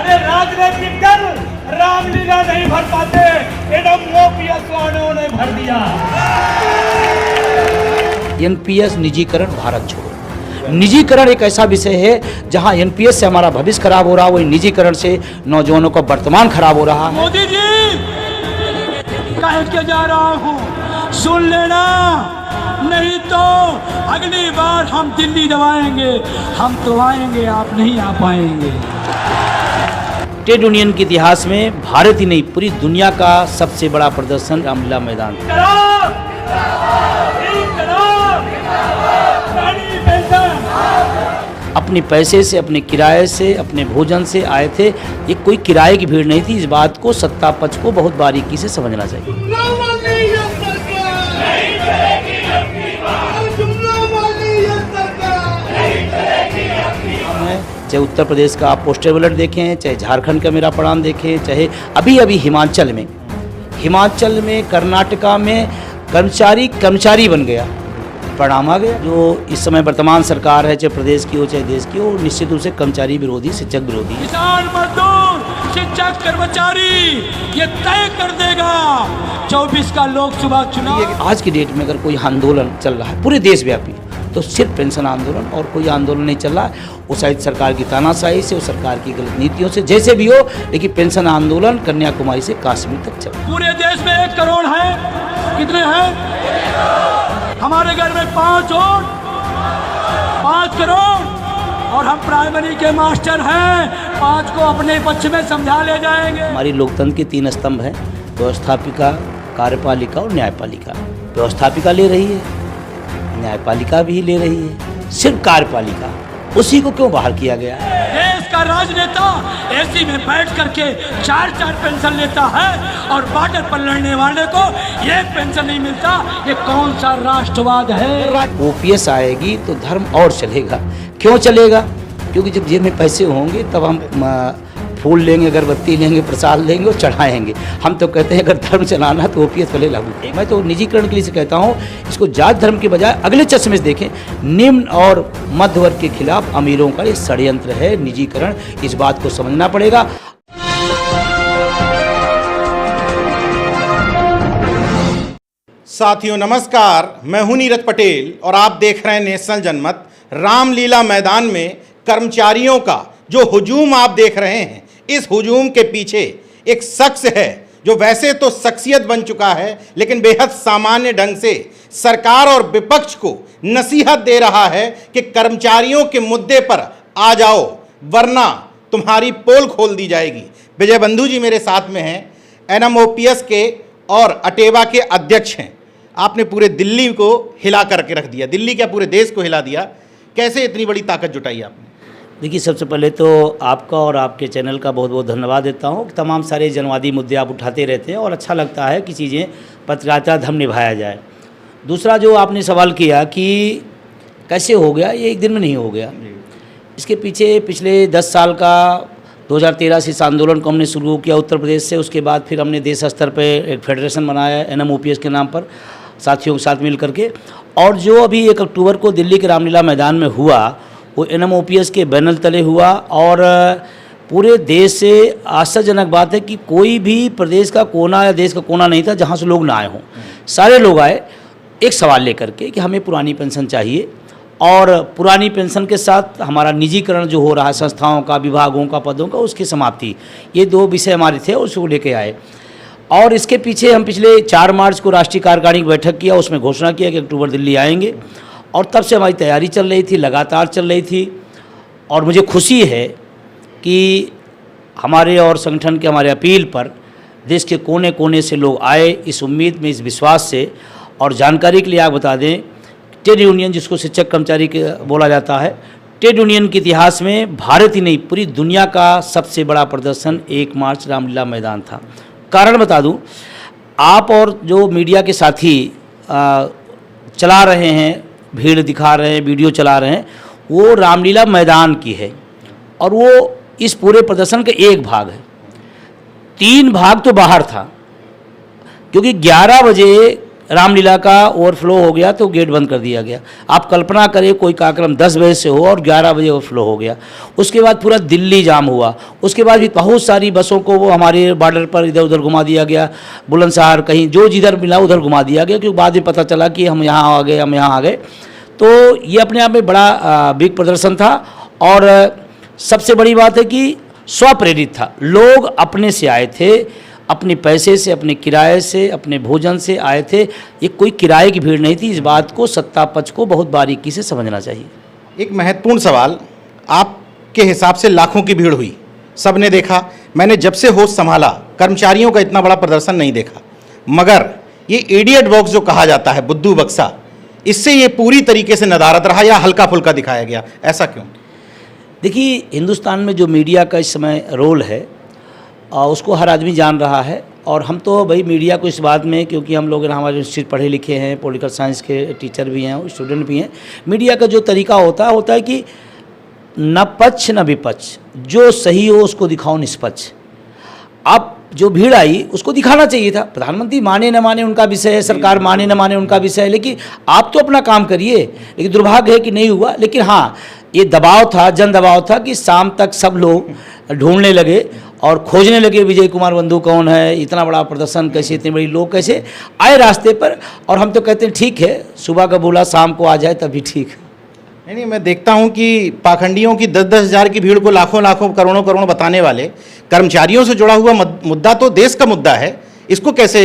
अरे राजनीतिक दल रामलीला नहीं भर पाते, एनएमओपीएस वालों ने भर दिया। एनपीएस निजीकरण भारत छोड़ो। निजीकरण एक ऐसा विषय है जहां एनपीएस से हमारा भविष्य खराब हो रहा है, वही निजीकरण से नौजवानों का वर्तमान खराब हो रहा है। मोदी जी कह के जा रहा हूं, सुन लेना, नहीं तो अगली बार हम दिल्ली दबाएंगे। हम तो आएंगे, आप नहीं आ पाएंगे। ट्रेड यूनियन के इतिहास में भारत ही नहीं पूरी दुनिया का सबसे बड़ा प्रदर्शन रामलीला मैदान था। अपने पैसे से, अपने किराए से, अपने भोजन से आए थे। ये कोई किराए की भीड़ नहीं थी। इस बात को सत्ता पक्ष को बहुत बारीकी से समझना चाहिए। चाहे उत्तर प्रदेश का आप पोस्टर बैलेट देखें, चाहे झारखंड का मेरा परिणाम देखें, चाहे अभी अभी हिमाचल में कर्नाटका में कर्मचारी बन गया, परिणाम आ गया। जो इस समय वर्तमान सरकार है, चाहे प्रदेश की हो चाहे देश की हो, निश्चित रूप से कर्मचारी विरोधी, शिक्षक विरोधी। किसान, मजदूर, शिक्षक, कर्मचारी ये तय कर देगा 24 का लोकसभा चुनाव। आज की डेट में अगर कोई आंदोलन चल रहा है पूरे देश व्यापी, तो सिर्फ पेंशन आंदोलन और कोई आंदोलन नहीं चल रहा है। वो शायद सरकार की तानाशाही से, वो सरकार की गलत नीतियों से, जैसे भी हो, लेकिन पेंशन आंदोलन कन्याकुमारी से कश्मीर तक चल रहा है। पूरे देश में 1 करोड़ है, कितने हैं? हमारे घर में 5 करोड़, और हम प्राइमरी के मास्टर हैं। 5 को अपने पक्ष में समझा ले जाएंगे। हमारी लोकतंत्र के 3 स्तंभ हैं, व्यवस्थापिका, कार्यपालिका और न्यायपालिका। व्यवस्थापिका ले रही है, न्यायपालिका भी ले रही है, सिर्फ कार्यपालिका, उसी को क्यों बाहर किया गया? देश का राजनेता एसी में बैठ करके 4 पेंशन लेता है और बॉर्डर पर लड़ने वाले को ये पेंशन नहीं मिलता। ये कौन सा राष्ट्रवाद है? ओपीएस आएगी तो धर्म और चलेगा। क्यों चलेगा? क्योंकि जब जेब में पैसे होंगे तब हम फूल लेंगे, अगरबत्ती लेंगे, प्रसाद लेंगे और चढ़ाएंगे। हम तो कहते हैं अगर धर्म चलाना तो ओपीएस पहले लागू। मैं तो निजीकरण के लिए से कहता हूँ, इसको जात धर्म के बजाय अगले चश्मे से देखें। निम्न और मध्य वर्ग के खिलाफ अमीरों का ये षड्यंत्र है निजीकरण, इस बात को समझना पड़ेगा। साथियों नमस्कार, मैं हूं नीरज पटेल और आप देख रहे हैं नेशनल जनमत। रामलीला मैदान में कर्मचारियों का जो हुजूम आप देख रहे हैं, इस हुजूम के पीछे एक शख्स है जो वैसे तो शख्सियत बन चुका है, लेकिन बेहद सामान्य ढंग से सरकार और विपक्ष को नसीहत दे रहा है कि कर्मचारियों के मुद्दे पर आ जाओ, वरना तुम्हारी पोल खोल दी जाएगी। विजय बंधु जी मेरे साथ में हैं, एनएमओपीएस के और अटेवा के अध्यक्ष हैं। आपने पूरे दिल्ली को हिला करके रख दिया, दिल्ली क्या पूरे देश को हिला दिया। कैसे इतनी बड़ी ताकत जुटाई आपने? देखिए, सबसे पहले तो आपका और आपके चैनल का बहुत बहुत धन्यवाद देता हूँ। तमाम सारे जनवादी मुद्दे आप उठाते रहते हैं और अच्छा लगता है कि चीज़ें पत्रकारिता धर्म निभाया जाए। दूसरा जो आपने सवाल किया कि कैसे हो गया, ये एक दिन में नहीं हो गया। इसके पीछे पिछले 10 साल का 2013 से इस आंदोलन को हमने शुरू किया उत्तर प्रदेश से। उसके बाद फिर हमने देश स्तर पर एक फेडरेशन बनाया एनएमओपीएस के नाम पर, साथियों के साथ मिल करके। और जो अभी 1 अक्टूबर को दिल्ली के रामलीला मैदान में हुआ, वो एनएमओपीएस के बैनर तले हुआ। और पूरे देश से आश्चर्यजनक बात है कि कोई भी प्रदेश का कोना या देश का कोना नहीं था जहाँ से लोग ना आए हों। सारे लोग आए एक सवाल लेकर के कि हमें पुरानी पेंशन चाहिए, और पुरानी पेंशन के साथ हमारा निजीकरण जो हो रहा है संस्थाओं का, विभागों का, पदों का, उसकी समाप्ति। ये 2 विषय हमारे थे, उसको लेके आए। और इसके पीछे हम पिछले 4 मार्च को राष्ट्रीय कार्यकारिणी की बैठक किया, उसमें घोषणा किया कि अक्टूबर दिल्ली आएंगे। और तब से हमारी तैयारी चल रही थी, लगातार चल रही थी। और मुझे खुशी है कि हमारे और संगठन के हमारे अपील पर देश के कोने कोने से लोग आए, इस उम्मीद में, इस विश्वास से। और जानकारी के लिए आप बता दें, ट्रेड यूनियन जिसको शिक्षक कर्मचारी के बोला जाता है, ट्रेड यूनियन के इतिहास में भारत ही नहीं पूरी दुनिया का सबसे बड़ा प्रदर्शन 1 मार्च रामलीला मैदान था। कारण बता दूं, आप और जो मीडिया के साथी चला रहे हैं, भीड़ दिखा रहे हैं, वीडियो चला रहे हैं, वो रामलीला मैदान की है और वो इस पूरे प्रदर्शन का एक भाग है। 3 भाग तो बाहर था, क्योंकि 11 बजे रामलीला का ओवरफ्लो हो गया तो गेट बंद कर दिया गया। आप कल्पना करें कोई कार्यक्रम 10 बजे से हो और 11 बजे ओवरफ्लो हो गया। उसके बाद पूरा दिल्ली जाम हुआ। उसके बाद भी बहुत सारी बसों को वो हमारे बॉर्डर पर इधर उधर घुमा दिया गया, बुलंदशहर कहीं जो जिधर मिला उधर घुमा दिया गया, क्योंकि बाद में पता चला कि हम यहाँ आ गए, हम यहाँ आ गए। तो ये अपने आप में बड़ा बिग प्रदर्शन था। और सबसे बड़ी बात है कि स्वप्रेरित था, लोग अपने से आए थे, अपने पैसे से, अपने किराए से, अपने भोजन से आए थे। ये कोई किराए की भीड़ नहीं थी। इस बात को सत्ता पक्ष को बहुत बारीकी से समझना चाहिए। एक महत्वपूर्ण सवाल, आपके हिसाब से लाखों की भीड़ हुई, सबने देखा। मैंने जब से होश संभाला कर्मचारियों का इतना बड़ा प्रदर्शन नहीं देखा, मगर ये इडियट बॉक्स जो कहा जाता है, बुद्धू बक्सा, इससे ये पूरी तरीके से नदारद रहा या हल्का फुल्का दिखाया गया, ऐसा क्यों? देखिए, हिंदुस्तान में जो मीडिया का इस समय रोल है उसको हर आदमी जान रहा है। और हम तो भाई मीडिया को इस बात में, क्योंकि हम लोग हमारे इंस्टीट्यूट पढ़े लिखे हैं, पॉलिटिकल साइंस के टीचर भी हैं, स्टूडेंट भी हैं। मीडिया का जो तरीका होता है कि न पक्ष न विपक्ष, जो सही हो उसको दिखाओ निष्पक्ष। आप जो भीड़ आई उसको दिखाना चाहिए था। प्रधानमंत्री माने न माने उनका विषय है, सरकार माने न माने उनका विषय है, लेकिन आप तो अपना काम करिए। लेकिन दुर्भाग्य है कि नहीं हुआ। लेकिन हाँ, ये दबाव था, जन दबाव था कि शाम तक सब लोग ढूंढने लगे और खोजने लगे विजय कुमार बंधु कौन है, इतना बड़ा प्रदर्शन कैसे, इतने बड़ी लोग कैसे आए रास्ते पर। और हम तो कहते हैं ठीक है, सुबह का बोला शाम को आ जाए तभी ठीक है। नहीं, मैं देखता हूं कि पाखंडियों की 10-10 हज़ार की भीड़ को लाखों लाखों करोड़ों करोड़ों बताने वाले कर्मचारियों से जुड़ा हुआ मुद्दा तो देश का मुद्दा है, इसको कैसे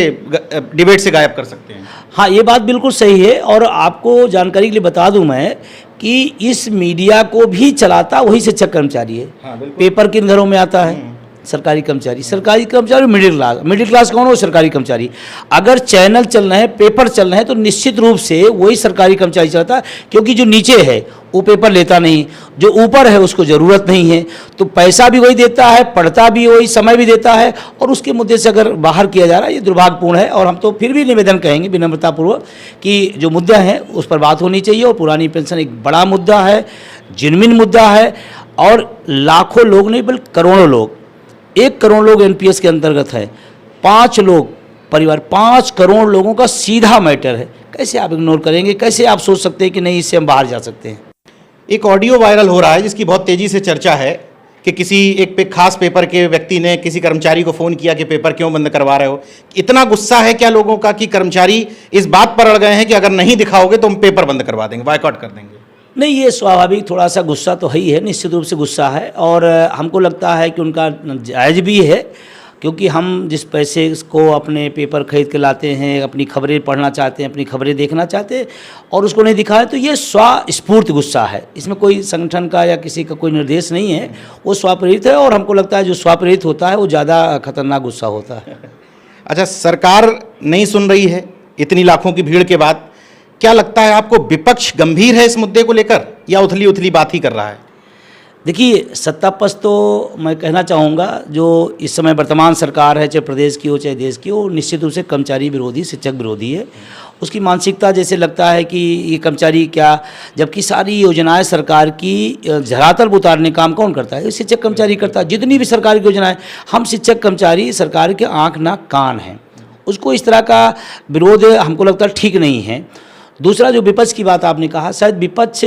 डिबेट से गायब कर सकते हैं? हाँ, ये बात बिल्कुल सही है। और आपको जानकारी के लिए बता दूं मैं कि इस मीडिया को भी चलाता वही शिक्षक कर्मचारी है। हाँ, पेपर किन घरों में आता है? सरकारी कर्मचारी। सरकारी कर्मचारी मिडिल क्लास कौन हो? सरकारी कर्मचारी। अगर चैनल चल रहे हैं, पेपर चल रहे हैं, तो निश्चित रूप से वही सरकारी कर्मचारी चलाता है, क्योंकि जो नीचे है वो पेपर लेता नहीं, जो ऊपर है उसको ज़रूरत नहीं है। तो पैसा भी वही देता है, पढ़ता भी वही, समय भी देता है, और उसके मुद्दे से अगर बाहर किया जा रहा है, ये दुर्भाग्यपूर्ण है। और हम तो फिर भी निवेदन कहेंगे विनम्रतापूर्वक कि जो मुद्दा है उस पर बात होनी चाहिए। और पुरानी पेंशन एक बड़ा मुद्दा है, जिनमिन मुद्दा है। और लाखों लोग नहीं बल्कि करोड़ों लोग, 1 करोड़ लोग एनपीएस के अंतर्गत है, 5 लोग परिवार, 5 करोड़ लोगों का सीधा मैटर है। कैसे आप इग्नोर करेंगे? कैसे आप सोच सकते हैं कि नहीं, इससे हम बाहर जा सकते हैं? एक ऑडियो वायरल हो रहा है जिसकी बहुत तेजी से चर्चा है कि किसी एक खास पेपर के व्यक्ति ने किसी कर्मचारी को फ़ोन किया कि पेपर क्यों बंद करवा रहे हो। इतना गुस्सा है क्या लोगों का कि कर्मचारी इस बात पर अड़ गए हैं कि अगर नहीं दिखाओगे तो हम पेपर बंद करवा देंगे, बायकॉट कर देंगे? नहीं, ये स्वाभाविक थोड़ा सा गुस्सा तो है ही है, निश्चित रूप से गुस्सा है। और हमको लगता है कि उनका जायज़ भी है, क्योंकि हम जिस पैसे को अपने पेपर खरीद के लाते हैं, अपनी खबरें पढ़ना चाहते हैं, अपनी खबरें देखना चाहते हैं, और उसको नहीं दिखाए, तो ये स्वस्फूर्त गुस्सा है। इसमें कोई संगठन का या किसी का कोई निर्देश नहीं है, वो स्वप्रेरित है। और हमको लगता है जो स्वप्रेरित होता है वो ज़्यादा खतरनाक गुस्सा होता है। अच्छा, सरकार नहीं सुन रही है इतनी लाखों की भीड़ के बाद, क्या लगता है आपको विपक्ष गंभीर है इस मुद्दे को लेकर या उथली उथली बात ही कर रहा है? देखिए, सत्ता पक्ष तो मैं कहना चाहूँगा जो इस समय वर्तमान सरकार है, चाहे प्रदेश की हो चाहे देश की हो, निश्चित रूप से कर्मचारी विरोधी, शिक्षक विरोधी है। उसकी मानसिकता जैसे लगता है कि ये कर्मचारी क्या, जबकि सारी योजनाएं सरकार की धरातल पर उतारने काम कौन करता है? शिक्षक कर्मचारी करता है। जितनी भी सरकार की योजनाएं, हम शिक्षक कर्मचारी सरकार के आँख नाक कान हैं। उसको इस तरह का विरोध हमको लगता है ठीक नहीं है। दूसरा, जो विपक्ष की बात आपने कहा, शायद विपक्ष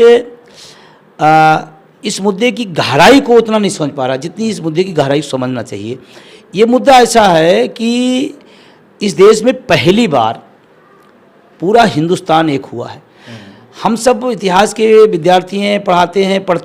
इस मुद्दे की गहराई को उतना नहीं समझ पा रहा जितनी इस मुद्दे की गहराई समझना चाहिए। ये मुद्दा ऐसा है कि इस देश में पहली बार पूरा हिंदुस्तान एक हुआ है। हम सब इतिहास के विद्यार्थी हैं, पढ़ते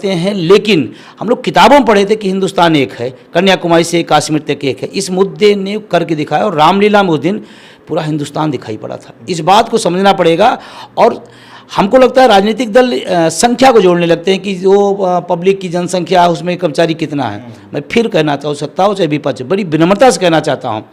हैं, लेकिन हम लोग किताबों में पढ़े थे कि हिंदुस्तान एक है, कन्याकुमारी से कश्मीर तक एक है। इस मुद्दे ने करके दिखाया, और रामलीला में उस दिन पूरा हिंदुस्तान दिखाई पड़ा था। इस बात को समझना पड़ेगा। और हमको लगता है राजनीतिक दल संख्या को जोड़ने लगते हैं कि जो पब्लिक की जनसंख्या है उसमें कर्मचारी कितना है। मैं फिर कहना चाहूँ, सत्ता हो चाहे विपक्ष, बड़ी विनम्रता से कहना चाहता हूँ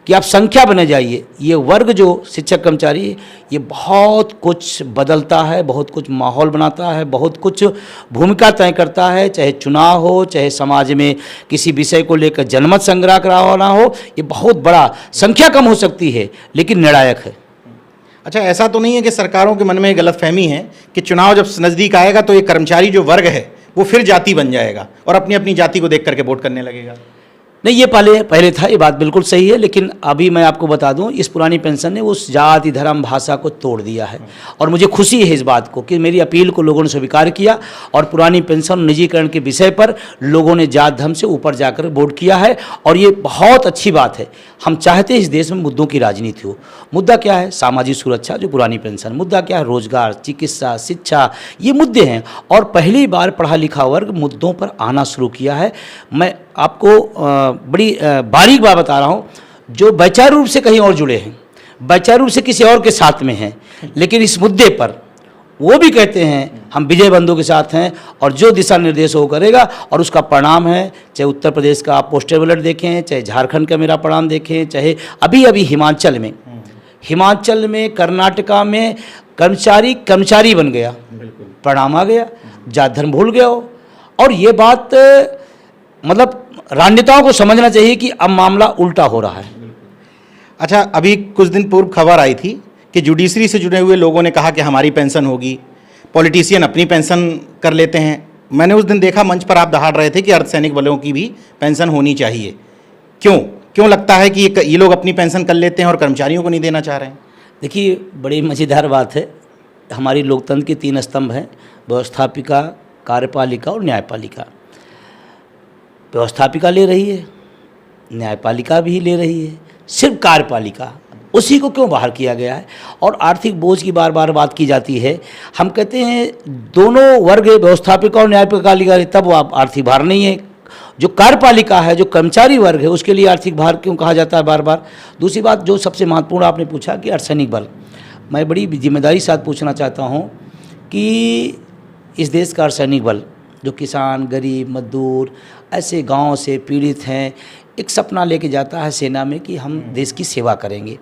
कि आप संख्या बने जाइए। ये वर्ग जो शिक्षक कर्मचारी, ये बहुत कुछ बदलता है, बहुत कुछ माहौल बनाता है, बहुत कुछ भूमिका तय करता है, चाहे चुनाव हो, चाहे समाज में किसी विषय को लेकर जनमत संग्रह कराना हो। ये बहुत बड़ा, संख्या कम हो सकती है लेकिन निर्णायक है। अच्छा, ऐसा तो नहीं है कि सरकारों के मन में गलतफहमी है कि चुनाव जब नज़दीक आएगा तो ये कर्मचारी जो वर्ग है वो फिर जाति बन जाएगा और अपनी अपनी जाति को देख करके वोट करने लगेगा? नहीं, ये पहले था, ये बात बिल्कुल सही है, लेकिन अभी मैं आपको बता दूं, इस पुरानी पेंशन ने उस जाति धर्म भाषा को तोड़ दिया है। और मुझे खुशी है इस बात को कि मेरी अपील को लोगों ने स्वीकार किया और पुरानी पेंशन निजीकरण के विषय पर लोगों ने जात धर्म से ऊपर जाकर वोट किया है, और ये बहुत अच्छी बात है। हम चाहते हैं इस देश में मुद्दों की राजनीति हो। मुद्दा क्या है? सामाजिक सुरक्षा, जो पुरानी पेंशन। मुद्दा क्या है? रोजगार, चिकित्सा, शिक्षा, ये मुद्दे हैं। और पहली बार पढ़ा लिखा वर्ग मुद्दों पर आना शुरू किया है। मैं आपको बड़ी बारीक बात बता रहा हूँ, जो वैचारिक रूप से कहीं और जुड़े हैं, वैचारिक रूप से किसी और के साथ में हैं, लेकिन इस मुद्दे पर वो भी कहते हैं हम विजय बंधु के साथ हैं, और जो दिशा निर्देश वो करेगा और उसका परिणाम है, चाहे उत्तर प्रदेश का आप पोस्टल बैलेट देखें, चाहे झारखंड का मेरा परिणाम देखें, चाहे अभी हिमाचल में, कर्नाटका में कर्मचारी बन गया, परिणाम आ गया, जात धर्म भूल गया हो। और ये बात मतलब राजनेताओं को समझना चाहिए कि अब मामला उल्टा हो रहा है। अच्छा, अभी कुछ दिन पूर्व खबर आई थी कि जुडिशरी से जुड़े हुए लोगों ने कहा कि हमारी पेंशन होगी, पॉलिटिशियन अपनी पेंशन कर लेते हैं। मैंने उस दिन देखा मंच पर आप दहाड़ रहे थे कि अर्धसैनिक बलों की भी पेंशन होनी चाहिए। क्यों लगता है कि ये लोग अपनी पेंशन कर लेते हैं और कर्मचारियों को नहीं देना चाह रहे हैं? देखिए, बड़ी मज़ेदार बात है। हमारी लोकतंत्र के 3 स्तंभ हैं: व्यवस्थापिका, कार्यपालिका और न्यायपालिका। व्यवस्थापिका ले रही है, न्यायपालिका भी ले रही है, सिर्फ कार्यपालिका, उसी को क्यों बाहर किया गया है? और आर्थिक बोझ की बार बार बात की जाती है। हम कहते हैं दोनों वर्ग, व्यवस्थापिका और न्यायपालिका, तब वो आर्थिक भार नहीं है। जो कार्यपालिका है, जो कर्मचारी वर्ग है, उसके लिए आर्थिक भार क्यों कहा जाता है बार बार? दूसरी बात जो सबसे महत्वपूर्ण आपने पूछा कि अर्धसैनिक बल, मैं बड़ी जिम्मेदारी के साथ पूछना चाहता हूँ कि इस देश का अर्धसैनिक बल, जो किसान, गरीब, मजदूर, ऐसे गांव से पीड़ित हैं, एक सपना लेके जाता है सेना में कि हम देश की सेवा करेंगे।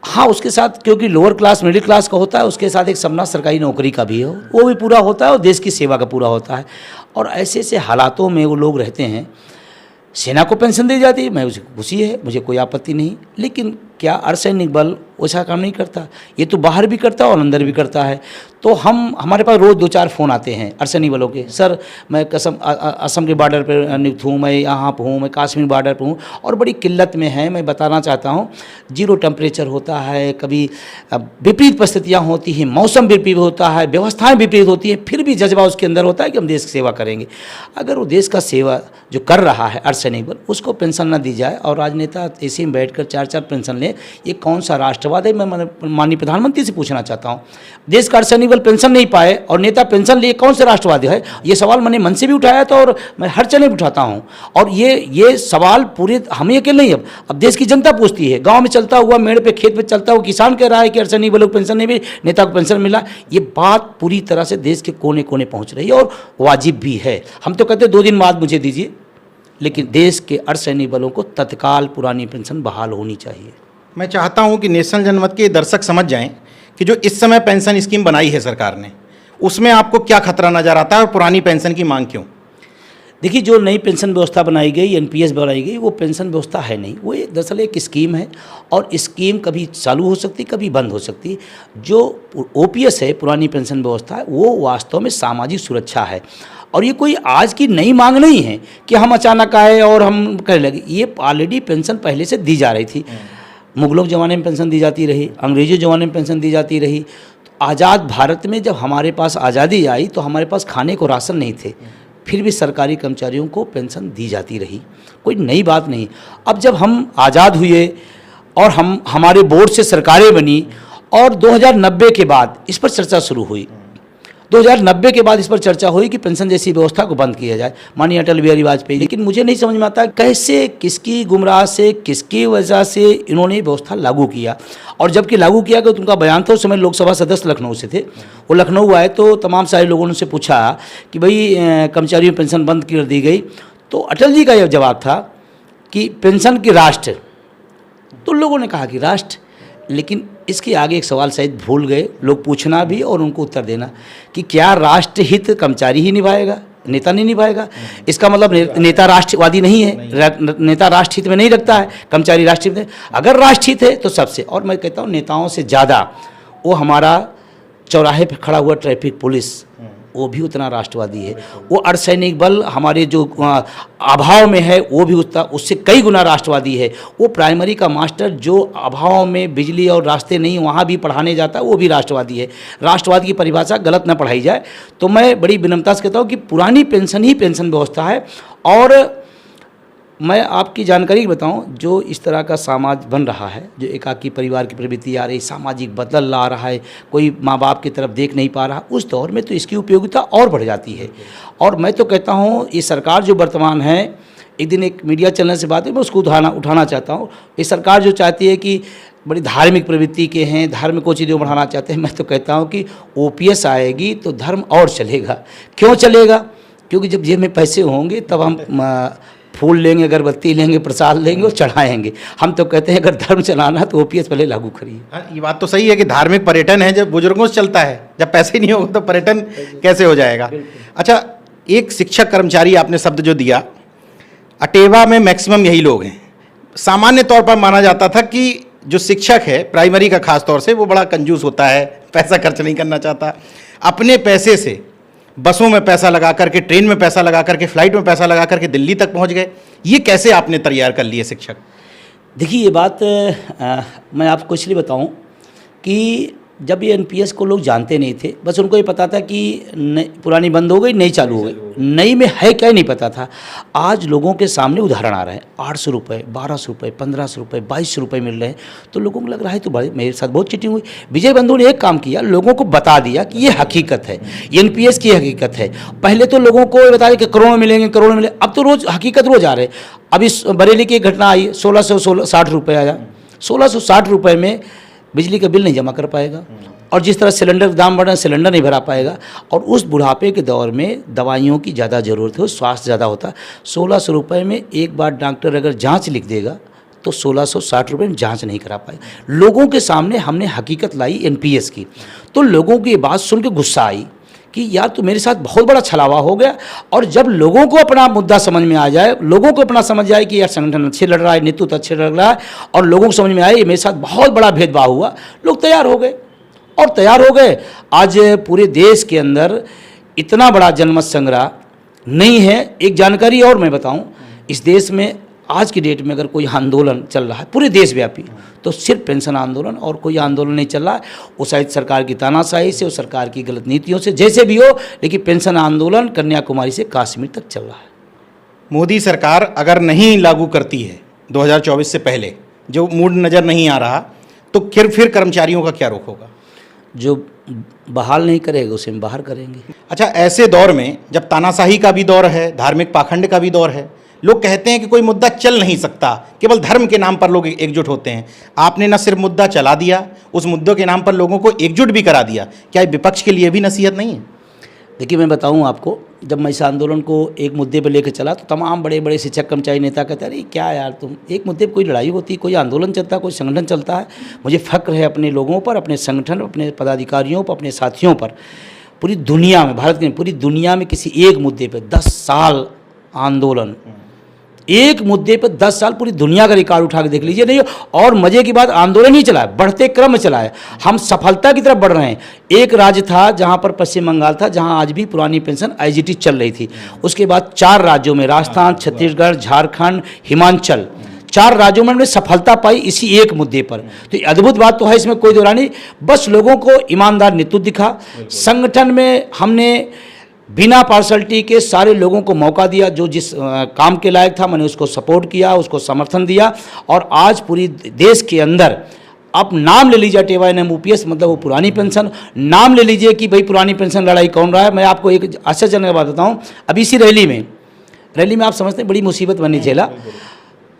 हाँ, उसके साथ क्योंकि लोअर क्लास, मिडिल क्लास का होता है, उसके साथ एक सपना सरकारी नौकरी का भी हो, वो भी पूरा होता है और देश की सेवा का पूरा होता है। और ऐसे ऐसे हालातों में वो लोग रहते हैं। सेना को पेंशन दी जाती है, मैं उसे खुशी है, मुझे कोई आपत्ति नहीं, लेकिन क्या अर्धसैनिक बल वैसा काम नहीं करता? ये तो बाहर भी करता है और अंदर भी करता है। तो हमारे पास रोज़ 2-4 फ़ोन आते हैं अर्धसैनिक बलों के, सर मैं असम के बॉर्डर पर नियुक्त हूँ, मैं यहाँ पर हूँ, मैं कश्मीर बॉर्डर पर हूँ और बड़ी किल्लत में है। मैं बताना चाहता हूँ, 0 टेम्परेचर होता है, कभी विपरीत परिस्थितियाँ होती हैं, मौसम विपरीत होता है, व्यवस्थाएँ विपरीत होती हैं, फिर भी जज्बा उसके अंदर होता है कि हम देश की सेवा करेंगे। अगर वो देश का सेवा जो कर रहा है अर्धसैनिक बल, उसको पेंशन ना दी जाए और राजनेता ऐसे में बैठकर 4-4 पेंशन ले, ये कौन सा राष्ट्रवाद है? मैं माननीय प्रधानमंत्री से पूछना चाहता हूँ, देश का अर्धसैनिक बल पेंशन नहीं पाए और नेता पेंशन लिए, कौन से राष्ट्रवाद है? ये सवाल मैंने मन से भी उठाया था और मैं हर चैनल उठाता हूँ। और ये सवाल पूरे हम ही अकेले नहीं, अब देश की जनता पूछती है। गाँव में चलता हुआ, मेड़ पे, खेत पे चलता हुआ किसान कह रहा है कि अर्धसैनिक बलों को पेंशन नहीं मिली, नेता को पेंशन मिला। ये बात पूरी तरह से देश के कोने कोने पहुँच रही है और वाजिब भी है। हम तो कहते 2 दिन बाद मुझे दीजिए, लेकिन देश के अर्धसैनिक बलों को तत्काल पुरानी पेंशन बहाल होनी चाहिए। मैं चाहता हूं कि नेशनल जनमत के दर्शक समझ जाएं कि जो इस समय पेंशन स्कीम बनाई है सरकार ने, उसमें आपको क्या खतरा नजर आता है और पुरानी पेंशन की मांग क्यों? देखिए, जो नई पेंशन व्यवस्था बनाई गई, एनपीएस बनाई गई, वो पेंशन व्यवस्था है नहीं, वो दरअसल एक स्कीम है और स्कीम कभी चालू हो सकती, कभी बंद हो सकती। जो ओपीएस है, पुरानी पेंशन व्यवस्था है, वो वास्तव में सामाजिक सुरक्षा है और ये कोई आज की नई मांग नहीं है कि हम अचानक आए और हम कहने लगे। ये ऑलरेडी पेंशन पहले से दी जा रही थी। मुगलों के ज़माने में पेंशन दी जाती रही, अंग्रेज़ों ज़माने में पेंशन दी जाती रही। तो आज़ाद भारत में जब हमारे पास आज़ादी आई तो हमारे पास खाने को राशन नहीं थे, फिर भी सरकारी कर्मचारियों को पेंशन दी जाती रही, कोई नई बात नहीं। अब जब हम आज़ाद हुए और हमारे बोर्ड से सरकारें बनी और 2090 के बाद इस पर चर्चा शुरू हुई, 2090 के बाद इस पर चर्चा हुई कि पेंशन जैसी व्यवस्था को बंद किया जाए, माननीय अटल बिहारी वाजपेयी। लेकिन मुझे नहीं समझ में आता कैसे, किसकी गुमराह से, किसकी वजह से इन्होंने व्यवस्था लागू किया। और जबकि लागू किया गया तो उनका बयान था, उस समय लोकसभा सदस्य लखनऊ से थे, वो लखनऊ आए तो तमाम सारे लोगों ने उनसे पूछा कि भाई कर्मचारियों की पेंशन बंद कर दी गई, तो अटल जी का यह जवाब था कि पेंशन की राष्ट्र, तो लोगों ने कहा कि राष्ट्र, लेकिन इसके आगे एक सवाल शायद भूल गए लोग पूछना भी और उनको उत्तर देना कि क्या राष्ट्रहित कर्मचारी ही निभाएगा, नेता नहीं निभाएगा? इसका मतलब नेता राष्ट्रवादी नहीं है, नेता राष्ट्रहित में नहीं रखता है, कर्मचारी राष्ट्रहित में। अगर राष्ट्रहित है तो सबसे, और मैं कहता हूँ नेताओं से ज़्यादा वो हमारा चौराहे पर खड़ा हुआ ट्रैफिक पुलिस, वो भी उतना राष्ट्रवादी है। वो अर्धसैनिक बल हमारे जो अभाव में है वो भी उतना उससे कई गुना राष्ट्रवादी है। वो प्राइमरी का मास्टर जो अभाव में बिजली और रास्ते नहीं वहाँ भी पढ़ाने जाता है वो भी राष्ट्रवादी है। राष्ट्रवाद की परिभाषा गलत न पढ़ाई जाए। तो मैं बड़ी विनम्रता से कहता हूँ कि पुरानी पेंशन ही पेंशन व्यवस्था है। और मैं आपकी जानकारी बताऊं, जो इस तरह का समाज बन रहा है, जो एकाकी परिवार की प्रवृत्ति आ रही, सामाजिक बदल ला रहा है, कोई माँ बाप की तरफ देख नहीं पा रहा, उस दौर में तो इसकी उपयोगिता और बढ़ जाती है। और मैं तो कहता हूं ये सरकार जो वर्तमान है, एक दिन एक मीडिया चैनल से बात है, मैं उसको उठाना चाहता हूँ। ये सरकार जो चाहती है कि बड़ी धार्मिक प्रवृत्ति के हैं, धर्म को चीज़ें बढ़ाना चाहते हैं, मैं तो कहता हूँ कि OPS आएगी तो धर्म और चलेगा। क्यों चलेगा? क्योंकि जब जेब में पैसे होंगे तब हम फूल लेंगे, अगरबत्ती लेंगे, प्रसाद लेंगे और चढ़ाएंगे। हम तो कहते हैं अगर धर्म चलाना तो OPS पहले लागू करिए। हाँ, ये बात तो सही है कि धार्मिक पर्यटन है, जब बुजुर्गों से चलता है, जब पैसे नहीं होगा तो पर्यटन कैसे हो जाएगा। अच्छा, एक शिक्षक कर्मचारी आपने शब्द जो दिया, अटेवा में मैक्सिमम यही लोग हैं। सामान्य तौर पर माना जाता था कि जो शिक्षक है प्राइमरी का खास तौर से, वो बड़ा कंजूस होता है, पैसा खर्च नहीं करना चाहता। अपने पैसे से बसों में पैसा लगा करके, ट्रेन में पैसा लगा करके, फ्लाइट में पैसा लगा करके दिल्ली तक पहुंच गए। ये कैसे आपने तैयार कर लिए शिक्षक? देखिए ये बात मैं आपको इसलिए बताऊं कि जब ये NPS को लोग जानते नहीं थे, बस उनको ये पता था कि पुरानी बंद हो गई, नई चालू हो गई। नई में है क्या नहीं पता था। आज लोगों के सामने उदाहरण आ रहे हैं, 800 रुपये, 1200 रुपये, 1500 रुपये, 2200 रुपये मिल रहे हैं, तो लोगों को लग रहा है तो बड़े मेरे साथ बहुत चीटिंग हुई। विजय बंधु ने एक काम किया, लोगों को बता दिया कि ये हकीकत है, NPS की हकीकत है। पहले तो लोगों को ये बता दिया कि करोड़ मिलेंगे, करोड़ मिले, अब तो रोज़ हकीकत रोज आ रहे। अब इस बरेली की एक घटना आई, 1660 रुपये आया। 1660 रुपये में बिजली का बिल नहीं जमा कर पाएगा, और जिस तरह सिलेंडर दाम बढ़ा, सिलेंडर नहीं भरा पाएगा। और उस बुढ़ापे के दौर में दवाइयों की ज़्यादा ज़रूरत है, स्वास्थ्य ज़्यादा होता। 1600 रुपये में एक बार डॉक्टर अगर जांच लिख देगा तो 1660 रुपये में जांच नहीं करा पाएगा। लोगों के सामने हमने हकीकत लाई NPS की, तो लोगों की ये बात सुन के गुस्सा आई कि यार तो मेरे साथ बहुत बड़ा छलावा हो गया। और जब लोगों को अपना मुद्दा समझ में आ जाए, लोगों को अपना समझ जाए कि यार संगठन अच्छे लड़ रहा है, नेतृत्व अच्छे लड़ रहा है, और लोगों को समझ में आए ये मेरे साथ बहुत बड़ा भेदभाव हुआ, लोग तैयार हो गए। और तैयार हो गए। आज पूरे देश के अंदर इतना बड़ा जनमत संग्रह नहीं है। एक जानकारी और मैं बताऊं, इस देश में आज की डेट में अगर कोई आंदोलन चल रहा है पूरे देशव्यापी, तो सिर्फ पेंशन आंदोलन, और कोई आंदोलन नहीं चल रहा है। वो शायद सरकार की तानाशाही से और सरकार की गलत नीतियों से, जैसे भी हो, लेकिन पेंशन आंदोलन कन्याकुमारी से कश्मीर तक चल रहा है। मोदी सरकार अगर नहीं लागू करती है 2024 से पहले, जो मूड नज़र नहीं आ रहा, तो फिर कर्मचारियों का क्या रुख होगा? जो बहाल नहीं करेगा उसे हम बाहर करेंगे। अच्छा, ऐसे दौर में जब तानाशाही का भी दौर है, धार्मिक पाखंड का भी दौर है, लोग कहते हैं कि कोई मुद्दा चल नहीं सकता, केवल धर्म के नाम पर लोग एकजुट होते हैं। आपने न सिर्फ मुद्दा चला दिया, उस मुद्दों के नाम पर लोगों को एकजुट भी करा दिया। क्या विपक्ष के लिए भी नसीहत नहीं है? देखिए मैं बताऊं आपको, जब मैं इस आंदोलन को एक मुद्दे पर लेकर चला तो तमाम बड़े बड़े शिक्षक कर्मचारी नेता कहते हैं अरे क्या यार तुम, एक मुद्दे पर कोई लड़ाई होती, कोई आंदोलन चलता है, कोई संगठन चलता है। मुझे फ़ख्र है अपने लोगों पर, अपने संगठन, अपने पदाधिकारियों पर, अपने साथियों पर। पूरी दुनिया में, भारत की पूरी दुनिया में किसी एक मुद्दे पर 10 साल आंदोलन, एक मुद्दे पर 10 साल पूरी दुनिया का रिकॉर्ड उठा के देख लीजिए। नहीं, और मजे की बात, आंदोलन ही चला है, बढ़ते क्रम में चला है। हम सफलता की तरफ बढ़ रहे हैं। एक राज्य था जहां पर पश्चिम बंगाल था, जहां आज भी पुरानी पेंशन IGT चल रही थी। उसके बाद 4 राज्यों में, राजस्थान, छत्तीसगढ़, झारखंड, हिमाचल, 4 राज्यों में हमने सफलता पाई इसी एक मुद्दे पर। तो अद्भुत बात तो है, इसमें कोई दौरा नहीं। बस लोगों को ईमानदार नेतृत्व दिखा। संगठन में हमने बिना पार्शलिटी के सारे लोगों को मौका दिया, जो जिस काम के लायक था मैंने उसको सपोर्ट किया, उसको समर्थन दिया। और आज पूरी देश के अंदर आप नाम ले लीजिए, अटेवा OPS मतलब वो पुरानी पेंशन, नाम ले लीजिए कि भाई पुरानी पेंशन लड़ाई कौन रहा है। मैं आपको एक आश्चर्यजनक बात बताऊँ, अभी इसी रैली में आप समझते हैं बड़ी मुसीबत बनी झेला।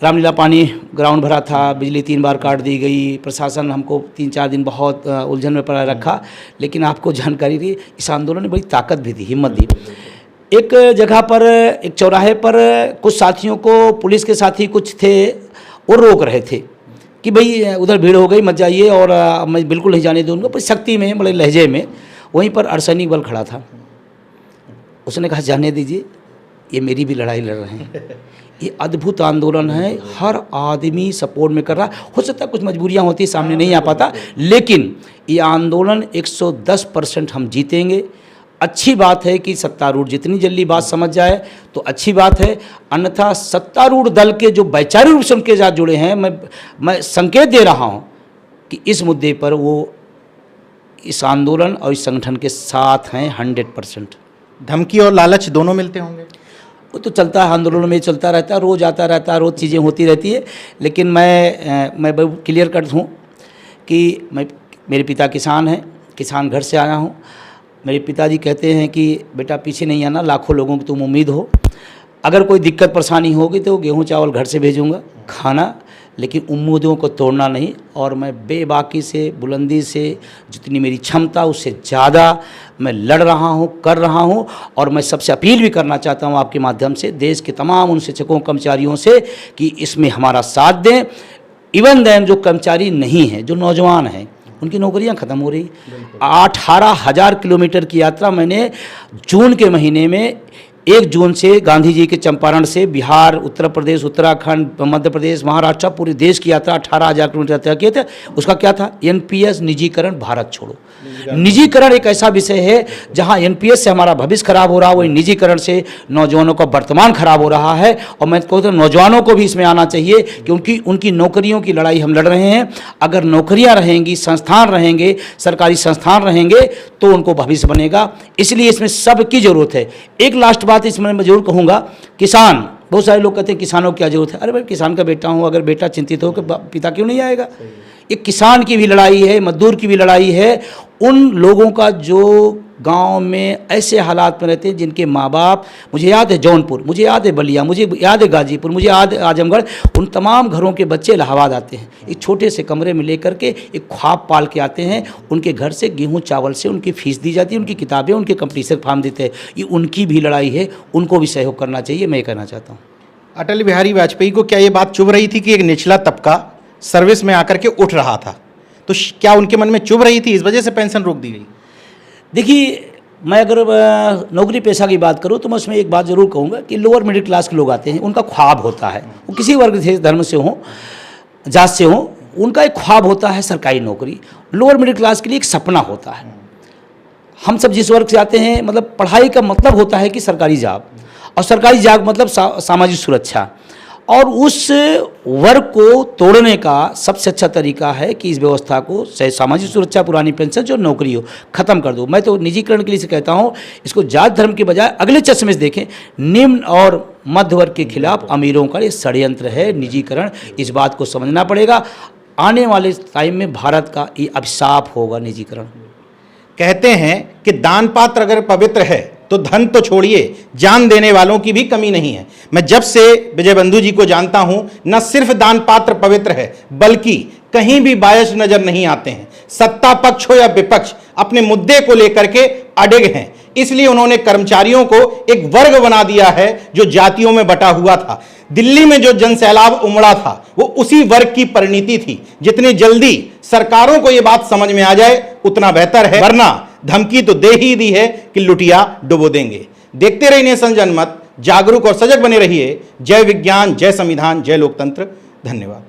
रामलीला पानी ग्राउंड भरा था, बिजली 3 बार काट दी गई, प्रशासन हमको 3-4 दिन बहुत उलझन में पड़ा रखा। लेकिन आपको जानकारी थी, इस आंदोलन ने बड़ी ताकत भी दी, हिम्मत दी। एक जगह पर, एक चौराहे पर कुछ साथियों को, पुलिस के साथी कुछ थे, वो रोक रहे थे कि भाई उधर भीड़ हो गई, मत जाइए, और मैं बिल्कुल नहीं जाने दूँगा। पर शक्ति में, बड़े लहजे में, वहीं पर अर्धसैनिक बल खड़ा था। उसने कहा जाने दीजिए, ये मेरी भी लड़ाई लड़ रहे हैं। ये अद्भुत आंदोलन है, हर आदमी सपोर्ट में कर रहा है। हो सकता है कुछ मजबूरियां होती, सामने नहीं आ पाता, लेकिन ये आंदोलन 110% हम जीतेंगे। अच्छी बात है कि सत्तारूढ़ जितनी जल्दी बात समझ जाए तो अच्छी बात है, अन्यथा सत्तारूढ़ दल के जो वैचारिक रूप से उनके साथ जुड़े हैं, मैं संकेत दे रहा हूं कि इस मुद्दे पर वो इस आंदोलन और इस संगठन के साथ हैं 100%। धमकी और लालच दोनों मिलते होंगे? वो तो चलता है, आंदोलन में चलता रहता है, रोज़ आता रहता है, रोज़ चीज़ें होती रहती है। लेकिन मैं बहुत क्लियर कट हूँ कि मेरे पिता किसान हैं, किसान घर से आया हूँ। मेरे पिताजी कहते हैं कि बेटा पीछे नहीं आना, लाखों लोगों की तुम उम्मीद हो, अगर कोई दिक्कत परेशानी होगी तो गेहूँ चावल घर से भेजूँगा खाना, लेकिन उम्मीदों को तोड़ना नहीं। और मैं बेबाकी से, बुलंदी से, जितनी मेरी क्षमता उससे ज़्यादा मैं लड़ रहा हूँ, कर रहा हूँ। और मैं सबसे अपील भी करना चाहता हूँ आपके माध्यम से देश के तमाम उन शिक्षकों कर्मचारियों से कि इसमें हमारा साथ दें। इवन देन जो कर्मचारी नहीं हैं, जो नौजवान हैं, उनकी नौकरियां ख़त्म हो रही। 18,000 किलोमीटर की यात्रा मैंने जून के महीने में 1 जून से गांधी जी के चंपारण से बिहार, उत्तर प्रदेश, उत्तराखंड, मध्य प्रदेश, महाराष्ट्र, पूरे देश की यात्रा 18,000 किलोमीटर यात्रा किए थे। उसका क्या था? एनपीएस निजीकरण, भारत छोड़ो। निजीकरण एक ऐसा विषय है जहां एनपीएस से हमारा भविष्य खराब हो रहा है, वही निजीकरण से नौजवानों का वर्तमान खराब हो रहा है। और मैं कहता हूं नौजवानों को भी इसमें आना चाहिए क्योंकि उनकी नौकरियों की लड़ाई हम लड़ रहे हैं। अगर नौकरियां रहेंगी, संस्थान रहेंगे, सरकारी संस्थान रहेंगे तो उनको भविष्य बनेगा। इसलिए इसमें सबकी जरूरत है। एक लास्ट बात इसमें मैं जरूर कहूँगा, किसान, बहुत सारे लोग कहते हैं किसानों की क्या जरूरत है। अरे भाई किसान का बेटा हूँ, अगर बेटा चिंतित हो कि पिता क्यों नहीं आएगा? ये किसान की भी लड़ाई है, मजदूर की भी लड़ाई है, उन लोगों का जो गांव में ऐसे हालात में रहते हैं जिनके माँ बाप, मुझे याद है जौनपुर, मुझे याद है बलिया, मुझे याद है गाजीपुर, मुझे याद है आजमगढ़, उन तमाम घरों के बच्चे इलाहाबाद आते हैं, एक छोटे से कमरे में लेकर के एक ख्वाब पाल के आते हैं। उनके घर से गेहूँ चावल से उनकी फीस दी जाती है, उनकी किताबें, उनके कंपटीशन फॉर्म देते हैं। ये उनकी भी लड़ाई है, उनको भी सहयोग करना चाहिए, मैं ये कहना चाहता हूँ। अटल बिहारी वाजपेयी को क्या ये बात चुभ रही थी कि एक निचला तबका सर्विस में आकर के उठ रहा था, तो क्या उनके मन में चुभ रही थी, इस वजह से पेंशन रोक दी गई? देखिए, मैं अगर नौकरी पेशा की बात करूं तो मैं उसमें एक बात ज़रूर कहूँगा कि लोअर मिडिल क्लास के लोग आते हैं, उनका ख्वाब होता है, वो किसी वर्ग से, धर्म से हो, जात से हो, उनका एक ख्वाब होता है सरकारी नौकरी। लोअर मिडिल क्लास के लिए एक सपना होता है। हम सब जिस वर्ग से आते हैं, मतलब पढ़ाई का मतलब होता है कि सरकारी जॉब, और सरकारी जॉब मतलब सामाजिक सुरक्षा। और उस वर्ग को तोड़ने का सबसे अच्छा तरीका है कि इस व्यवस्था को, सामाजिक सुरक्षा, पुरानी पेंशन, जो नौकरी हो, ख़त्म कर दो। मैं तो निजीकरण के लिए से कहता हूँ, इसको जात धर्म के बजाय अगले चश्मे से देखें। निम्न और मध्य वर्ग के खिलाफ अमीरों का ये षड्यंत्र है निजीकरण, इस बात को समझना पड़ेगा। आने वाले टाइम में भारत का ये अभिशाप होगा निजीकरण। कहते हैं कि दान पात्र अगर पवित्र है तो धन तो छोड़िए, जान देने वालों की भी कमी नहीं है। मैं जब से विजय बंधु जी को जानता हूं, न सिर्फ दान पात्र पवित्र है, बल्कि कहीं भी बायस नजर नहीं आते हैं। सत्ता पक्ष हो या विपक्ष, अपने मुद्दे को लेकर के अडिग हैं। इसलिए उन्होंने कर्मचारियों को एक वर्ग बना दिया है जो जातियों में बटा हुआ था। दिल्ली में जो जनसैलाब उमड़ा था वो उसी वर्ग की परिणति थी। जितनी जल्दी सरकारों को यह बात समझ में आ जाए उतना बेहतर है, वरना धमकी तो दे ही दी है कि लुटिया डुबो देंगे। देखते रहिए नेशन जनमत, जागरूक और सजग बने रहिए। जय विज्ञान, जय संविधान, जय लोकतंत्र। धन्यवाद।